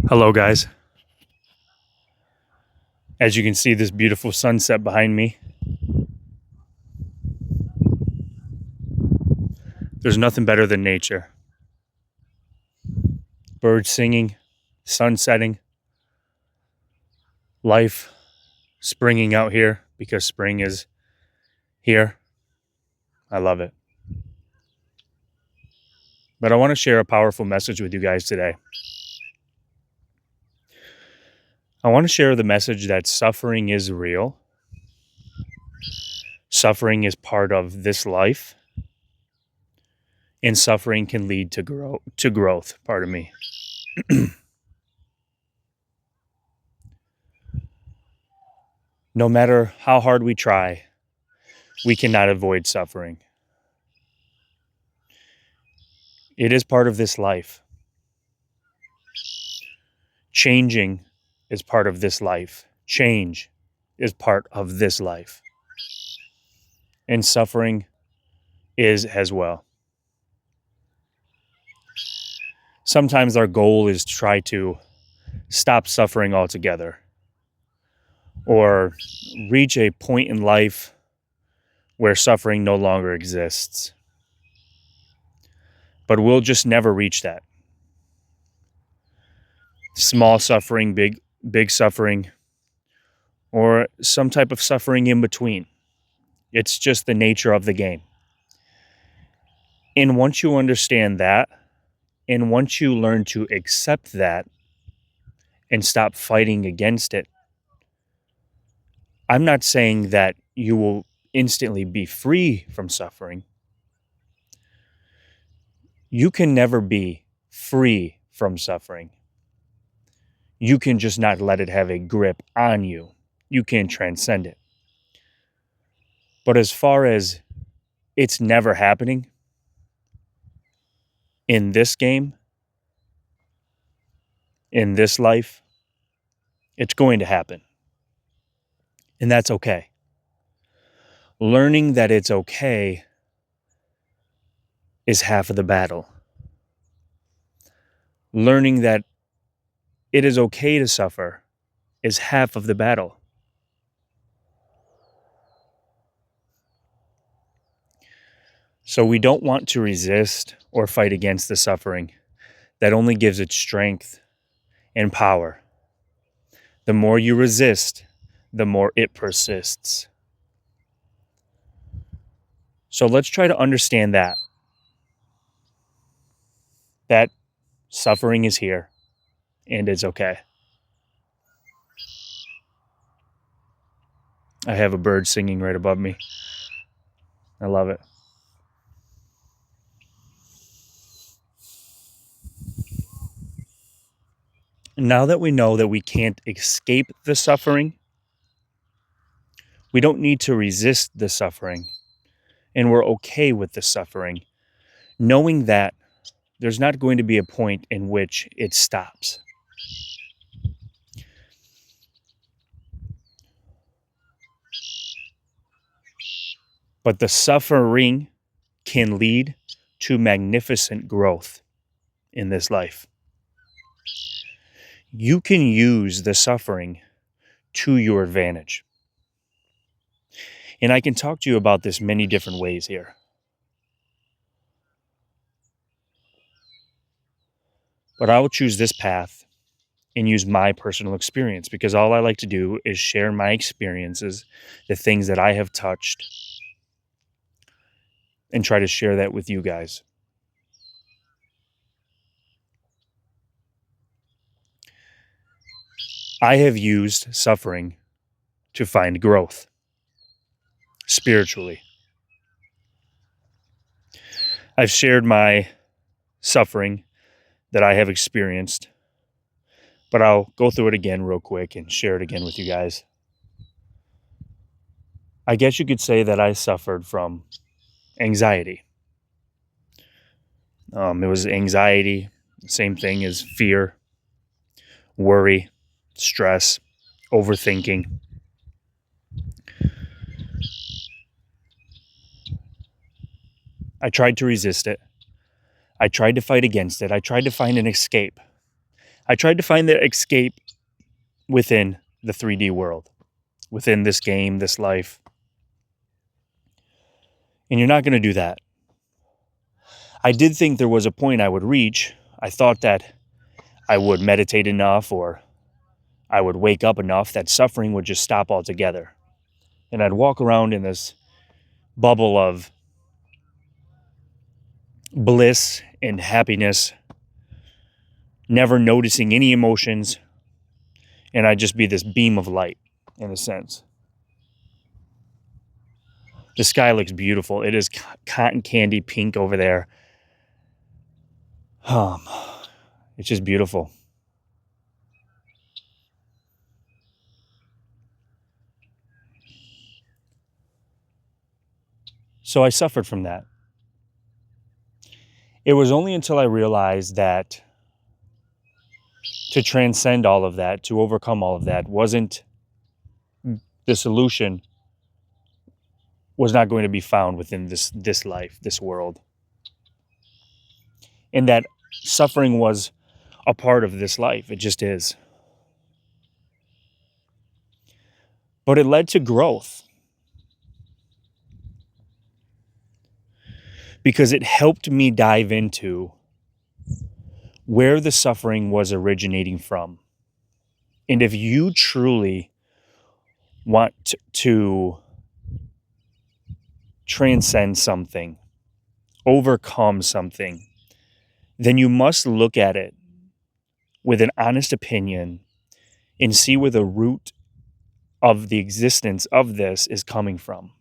Hello, guys. As you can see, this beautiful sunset behind me. There's nothing better than nature. Birds singing, sun setting, life springing out here because spring is here. I love it. But I want to share a powerful message with you guys today. I want to share the message that suffering is real. Suffering is part of this life. And suffering can lead to growth, pardon me. No matter how hard we try, we cannot avoid suffering. It is part of this life. Changing is part of this life. Change is part of this life. And suffering is as well. Sometimes our goal is to try to stop suffering altogether or reach a point in life where suffering no longer exists. But we'll just never reach that. Small suffering, big suffering, or some type of suffering in between. It's just the nature of the game. And once you understand that, and once you learn to accept that and stop fighting against it, I'm not saying that you will instantly be free from suffering. You can never be free from suffering. You can just not let it have a grip on you. You can transcend it. But as far as it's never happening in this game, in this life, it's going to happen. And that's okay. Learning that it's okay is half of the battle. Learning that it is okay to suffer is half of the battle. So we don't want to resist or fight against the suffering. That only gives it strength and power. The more you resist, the more it persists. So let's try to understand that suffering is here and it's okay. I have a bird singing right above me. I love it. Now that we know that we can't escape the suffering, we don't need to resist the suffering, and we're okay with the suffering, knowing that there's not going to be a point in which it stops. But the suffering can lead to magnificent growth in this life. You can use the suffering to your advantage. And I can talk to you about this many different ways here. But I will choose this path and use my personal experience because all I like to do is share my experiences, the things that I have touched, and try to share that with you guys. I have used suffering to find growth spiritually. I've shared my suffering that I have experienced, but I'll go through it again real quick and share it again with you guys. I guess you could say that I suffered from anxiety. It was anxiety, same thing as fear, worry, stress, overthinking. I tried to resist it. I tried to fight against it. I tried to find an escape. I tried to find the escape within the 3D world, within this game, this life. And you're not going to do that. I did think there was a point I would reach. I thought that I would meditate enough or I would wake up enough that suffering would just stop altogether. And I'd walk around in this bubble of bliss and happiness, never noticing any emotions, and I'd just be this beam of light, in a sense. The sky looks beautiful. It is cotton candy pink over there. It's just beautiful. So I suffered from that. It was only until I realized that to transcend all of that, to overcome all of that, wasn't the solution, was not going to be found within this life, this world. And that suffering was a part of this life. It just is. But it led to growth. Because it helped me dive into where the suffering was originating from. And if you truly want to transcend something, overcome something, then you must look at it with an honest opinion and see where the root of the existence of this is coming from.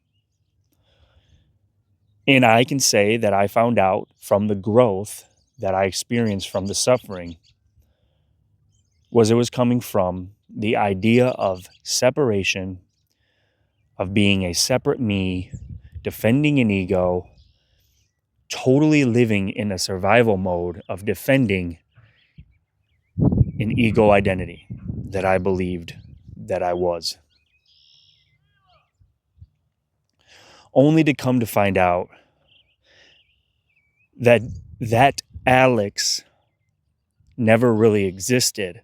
And I can say that I found out from the growth that I experienced from the suffering was it was coming from the idea of separation, of being a separate me, defending an ego, totally living in a survival mode of defending an ego identity that I believed that I was. Only to come to find out that Alex never really existed.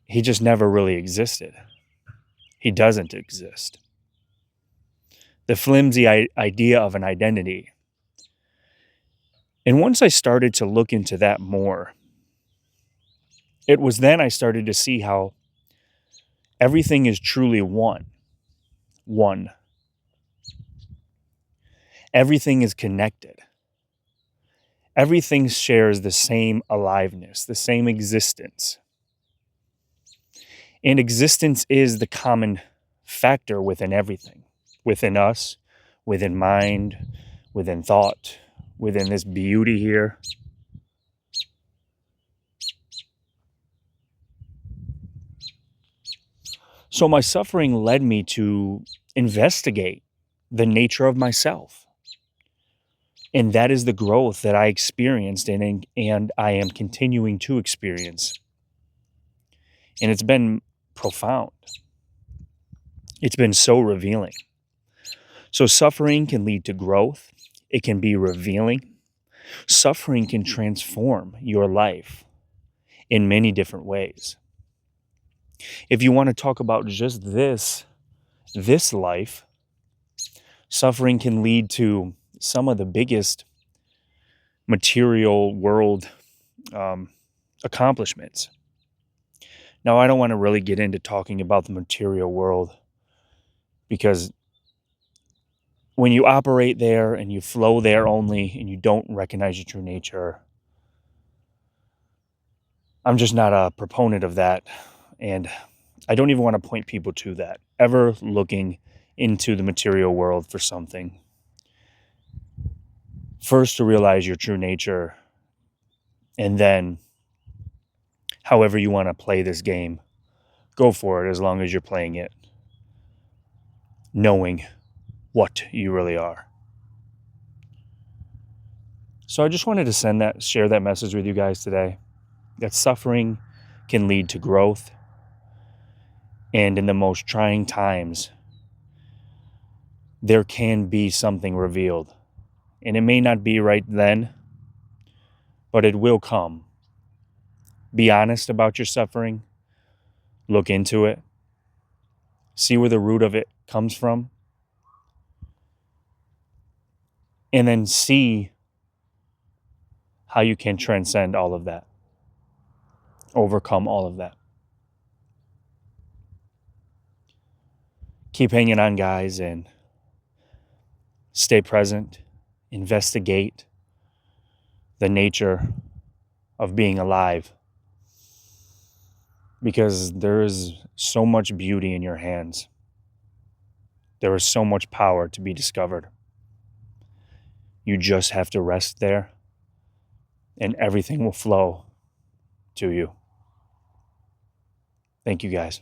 He just never really existed. He doesn't exist. The flimsy idea of an identity. And once I started to look into that more, it was then I started to see how everything is truly one. One. Everything is connected. Everything shares the same aliveness, the same existence. And existence is the common factor within everything. Within us, within mind, within thought, within this beauty here. So my suffering led me to investigate the nature of myself. And that is the growth that I experienced and I am continuing to experience. And it's been profound. It's been so revealing. So suffering can lead to growth. It can be revealing. Suffering can transform your life in many different ways. If you want to talk about just this life, suffering can lead to some of the biggest material world accomplishments. Now, I don't want to really get into talking about the material world because when you operate there and you flow there only and you don't recognize your true nature, I'm just not a proponent of that. And I don't even want to point people to that, ever looking into the material world for something. First, to realize your true nature, and then however you want to play this game, go for it as long as you're playing it, knowing what you really are. So I just wanted to share that message with you guys today, that suffering can lead to growth. And in the most trying times, there can be something revealed. And it may not be right then, but it will come. Be honest about your suffering. Look into it. See where the root of it comes from. And then see how you can transcend all of that. Overcome all of that. Keep hanging on, guys, and stay present. Investigate the nature of being alive. Because there is so much beauty in your hands. There is so much power to be discovered. You just have to rest there, and everything will flow to you. Thank you, guys.